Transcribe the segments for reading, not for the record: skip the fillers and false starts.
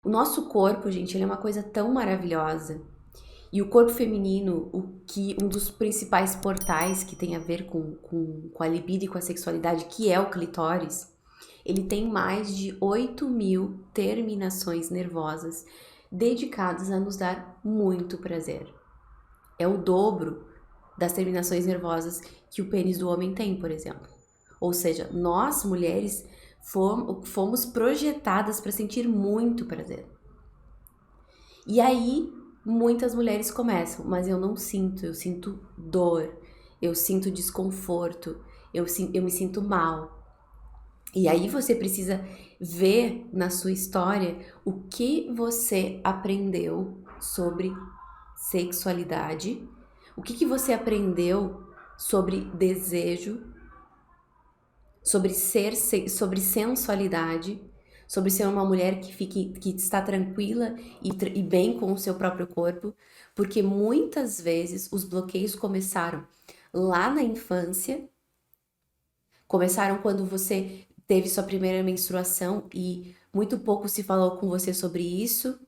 O nosso corpo, gente, ele é uma coisa tão maravilhosa. E o corpo feminino, um dos principais portais que tem a ver com a libido e com a sexualidade, que é o clitóris, ele tem mais de 8.000 terminações nervosas dedicadas a nos dar muito prazer. É o dobro das terminações nervosas que o pênis do homem tem, por exemplo. Ou seja, nós mulheres fomos projetadas para sentir muito prazer. E aí, muitas mulheres começam, mas eu não sinto, eu sinto dor, eu sinto desconforto, eu me sinto mal. E aí você precisa ver na sua história o que você aprendeu sobre sexualidade, o que você aprendeu sobre desejo, sobre sensualidade, sobre ser uma mulher que está tranquila e bem com o seu próprio corpo, porque muitas vezes os bloqueios começaram lá na infância, começaram quando você teve sua primeira menstruação e muito pouco se falou com você sobre isso.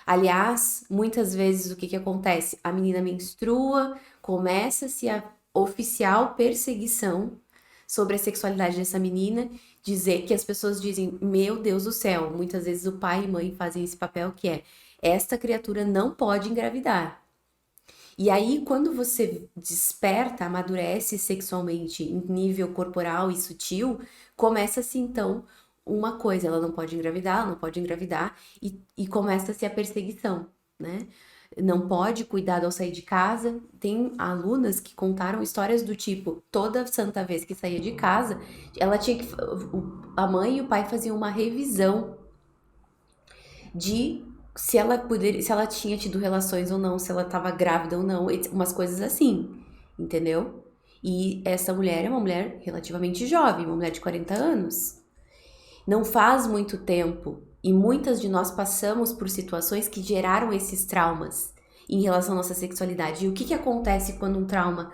Aliás, muitas vezes o que acontece? A menina menstrua, começa-se a oficial perseguição sobre a sexualidade dessa menina, dizer que as pessoas dizem, meu Deus do céu, muitas vezes o pai e mãe fazem esse papel que é, esta criatura não pode engravidar. E aí, quando você desperta, amadurece sexualmente em nível corporal e sutil, começa-se então uma coisa, ela não pode engravidar, ela não pode engravidar, e começa-se a perseguição, né? Não pode, cuidado ao sair de casa. Tem alunas que contaram histórias do tipo, toda santa vez que saía de casa, ela tinha que. A mãe e o pai faziam uma revisão de se ela tinha tido relações ou não, se ela estava grávida ou não, umas coisas assim, entendeu? E essa mulher é uma mulher relativamente jovem, uma mulher de 40 anos. Não faz muito tempo e muitas de nós passamos por situações que geraram esses traumas em relação à nossa sexualidade. E o que acontece quando um trauma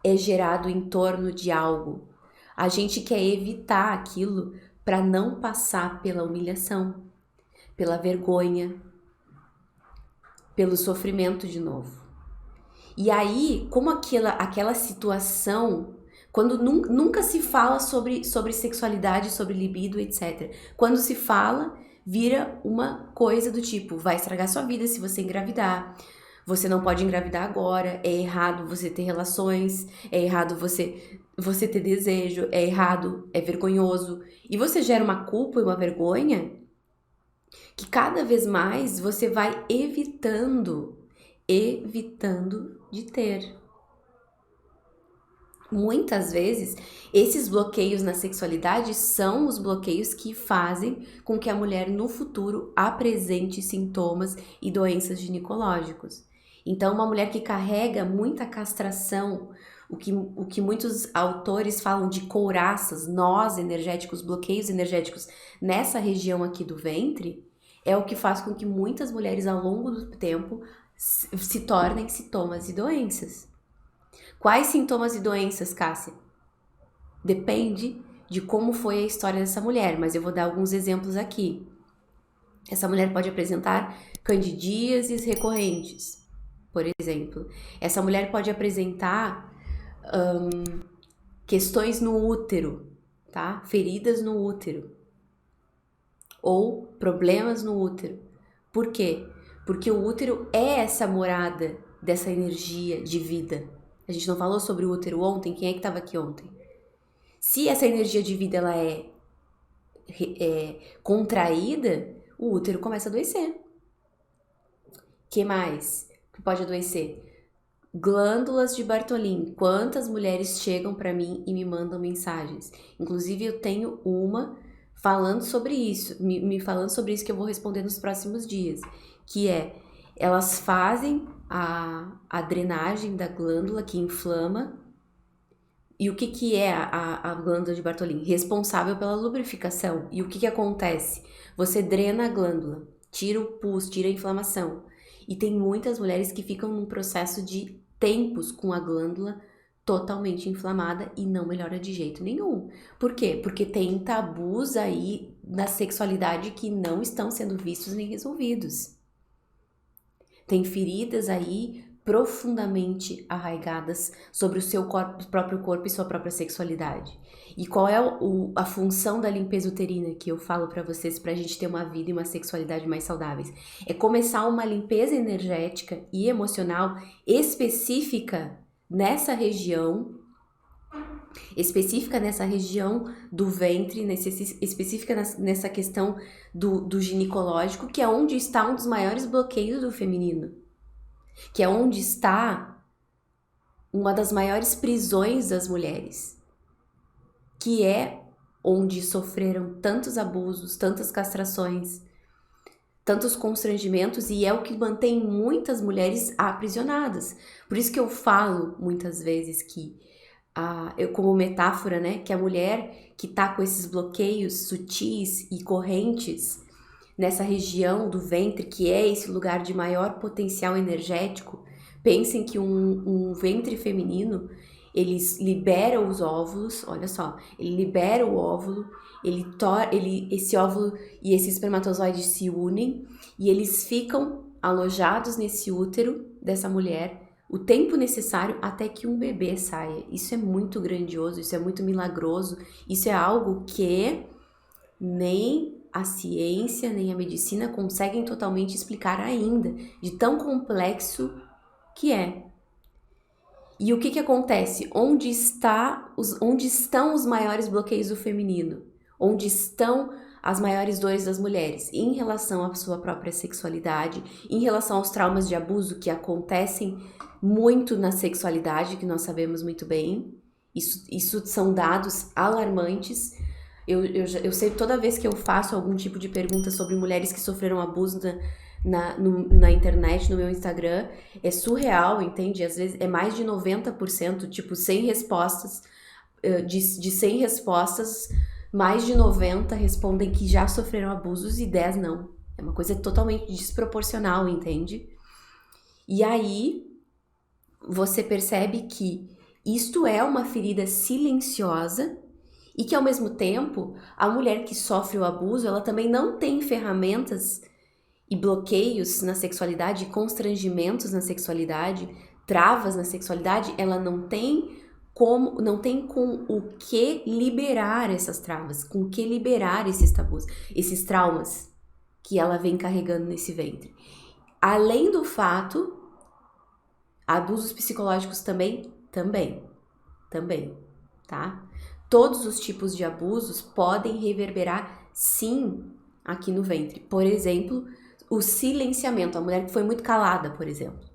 é gerado em torno de algo? A gente quer evitar aquilo para não passar pela humilhação, pela vergonha, pelo sofrimento de novo. E aí, como aquela situação, quando nunca se fala sobre sexualidade, sobre libido, etc. Quando se fala, vira uma coisa do tipo, vai estragar sua vida se você engravidar. Você não pode engravidar agora, é errado você ter relações, é errado você ter desejo, é errado, é vergonhoso. E você gera uma culpa e uma vergonha que cada vez mais você vai evitando de ter. Muitas vezes, esses bloqueios na sexualidade são os bloqueios que fazem com que a mulher no futuro apresente sintomas e doenças ginecológicos. Então, uma mulher que carrega muita castração, o que muitos autores falam de couraças, nós energéticos, bloqueios energéticos nessa região aqui do ventre, é o que faz com que muitas mulheres ao longo do tempo se tornem sintomas e doenças. Quais sintomas e doenças, Cássia? Depende de como foi a história dessa mulher, mas eu vou dar alguns exemplos aqui. Essa mulher pode apresentar candidíases recorrentes, por exemplo. Essa mulher pode apresentar questões no útero, tá? Feridas no útero ou problemas no útero. Por quê? Porque o útero é essa morada dessa energia de vida. A gente não falou sobre o útero ontem? Quem é que estava aqui ontem? Se essa energia de vida ela é contraída, o útero começa a adoecer. Que mais que pode adoecer? Glândulas de Bartholin. Quantas mulheres chegam para mim e me mandam mensagens? Inclusive eu tenho uma falando sobre isso, me falando sobre isso que eu vou responder nos próximos dias, que é, elas fazem a drenagem da glândula que inflama. E o que é a glândula de Bartholin? Responsável pela lubrificação. E o que acontece? Você drena a glândula, tira o pus, tira a inflamação. E tem muitas mulheres que ficam num processo de tempos com a glândula totalmente inflamada e não melhora de jeito nenhum. Por quê? Porque tem tabus aí na sexualidade que não estão sendo vistos nem resolvidos. Tem feridas aí profundamente arraigadas sobre o seu próprio corpo e sua própria sexualidade. E qual é a função da limpeza uterina que eu falo para vocês pra gente ter uma vida e uma sexualidade mais saudáveis? É começar uma limpeza energética e emocional específica nessa região do ventre, específica nessa questão do ginecológico, que é onde está um dos maiores bloqueios do feminino, que é onde está uma das maiores prisões das mulheres, que é onde sofreram tantos abusos, tantas castrações, tantos constrangimentos, e é o que mantém muitas mulheres aprisionadas. Por isso que eu falo muitas vezes que eu como metáfora, né, que a mulher que tá com esses bloqueios sutis e correntes nessa região do ventre, que é esse lugar de maior potencial energético, pensem que um ventre feminino, ele libera os óvulos, olha só, ele libera o óvulo, esse óvulo e esse espermatozoide se unem e eles ficam alojados nesse útero dessa mulher o tempo necessário até que um bebê saia. Isso é muito grandioso, isso é muito milagroso, isso é algo que nem a ciência, nem a medicina conseguem totalmente explicar ainda, de tão complexo que é. E o que acontece? Onde estão os maiores bloqueios do feminino? Onde estão as maiores dores das mulheres? Em relação à sua própria sexualidade, em relação aos traumas de abuso que acontecem muito na sexualidade, que nós sabemos muito bem. Isso são dados alarmantes. Eu sei, toda vez que eu faço algum tipo de pergunta sobre mulheres que sofreram abuso na internet, no meu Instagram, é surreal, entende? Às vezes é mais de 90%, tipo, 100 respostas, de 100 respostas, mais de 90 respondem que já sofreram abusos e 10 não. É uma coisa totalmente desproporcional, entende? E aí, você percebe que isto é uma ferida silenciosa e que, ao mesmo tempo, a mulher que sofre o abuso, ela também não tem ferramentas e bloqueios na sexualidade, constrangimentos na sexualidade, travas na sexualidade, ela não tem com o que liberar essas travas, com o que liberar esses tabus, esses traumas que ela vem carregando nesse ventre. Além do fato, abusos psicológicos também, tá? Todos os tipos de abusos podem reverberar, sim, aqui no ventre. Por exemplo, o silenciamento, a mulher que foi muito calada, por exemplo.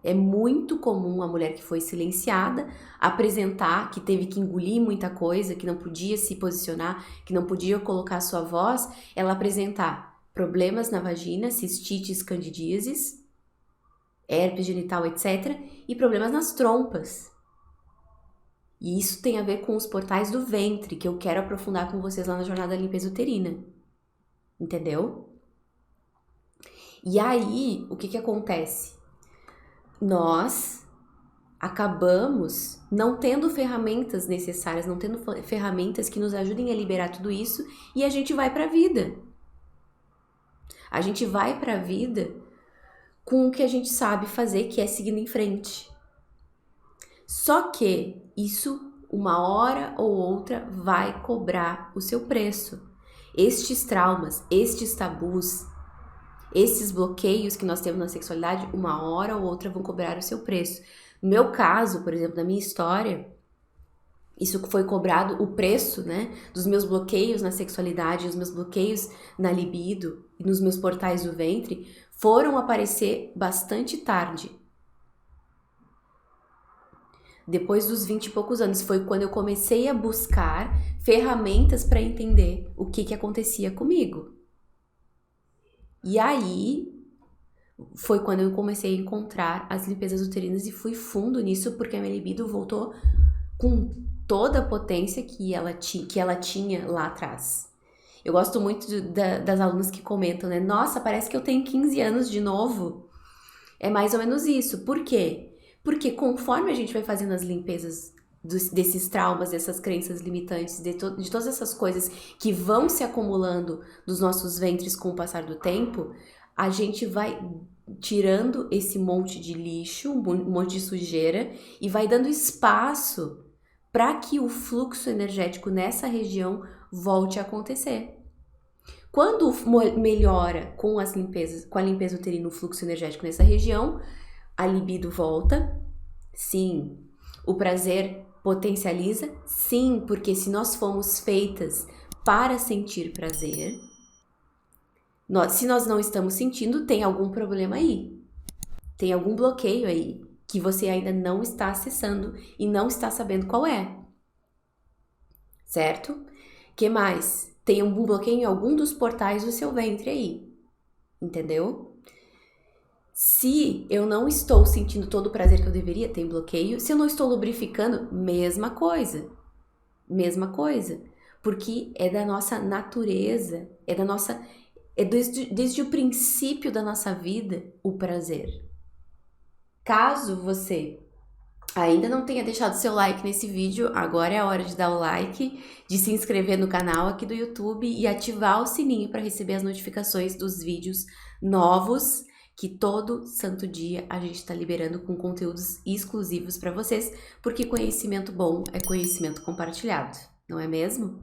É muito comum a mulher que foi silenciada apresentar que teve que engolir muita coisa, que não podia se posicionar, que não podia colocar sua voz, ela apresentar problemas na vagina, cistites, candidíases, herpes genital, etc., e problemas nas trompas. E isso tem a ver com os portais do ventre, que eu quero aprofundar com vocês lá na jornada da limpeza uterina. Entendeu? E aí, o que acontece? Nós acabamos não tendo ferramentas necessárias, não tendo ferramentas que nos ajudem a liberar tudo isso, e a gente vai pra vida. A gente vai pra vida com o que a gente sabe fazer, que é seguindo em frente. Só que isso, uma hora ou outra, vai cobrar o seu preço. Estes traumas, estes tabus, esses bloqueios que nós temos na sexualidade, uma hora ou outra vão cobrar o seu preço. No meu caso, por exemplo, na minha história, isso foi cobrado, o preço, né, dos meus bloqueios na sexualidade, os meus bloqueios na libido e nos meus portais do ventre, foram aparecer bastante tarde. Depois dos 20 e poucos anos, foi quando eu comecei a buscar ferramentas para entender o que acontecia comigo. E aí, foi quando eu comecei a encontrar as limpezas uterinas e fui fundo nisso, porque a minha libido voltou com toda a potência que ela tinha lá atrás. Eu gosto muito das alunas que comentam, né? Nossa, parece que eu tenho 15 anos de novo. É mais ou menos isso. Por quê? Porque conforme a gente vai fazendo as limpezas desses traumas, dessas crenças limitantes, de todas essas coisas que vão se acumulando dos nossos ventres com o passar do tempo, a gente vai tirando esse monte de lixo, um monte de sujeira, e vai dando espaço para que o fluxo energético nessa região volte a acontecer. Quando melhora com as limpezas, com a limpeza uterina, o fluxo energético nessa região, a libido volta, sim. O prazer potencializa, sim, porque se nós fomos feitas para sentir prazer, se nós não estamos sentindo, tem algum problema aí. Tem algum bloqueio aí que você ainda não está acessando e não está sabendo qual é. Certo? Que mais? Tem algum bloqueio em algum dos portais do seu ventre aí. Entendeu? Se eu não estou sentindo todo o prazer que eu deveria, tem bloqueio. Se eu não estou lubrificando, mesma coisa. Mesma coisa. Porque é da nossa natureza, é desde o princípio da nossa vida o prazer. Caso você ainda não tenha deixado seu like nesse vídeo, agora é a hora de dar o like, de se inscrever no canal aqui do YouTube e ativar o sininho para receber as notificações dos vídeos novos que todo santo dia a gente está liberando com conteúdos exclusivos para vocês, porque conhecimento bom é conhecimento compartilhado, não é mesmo?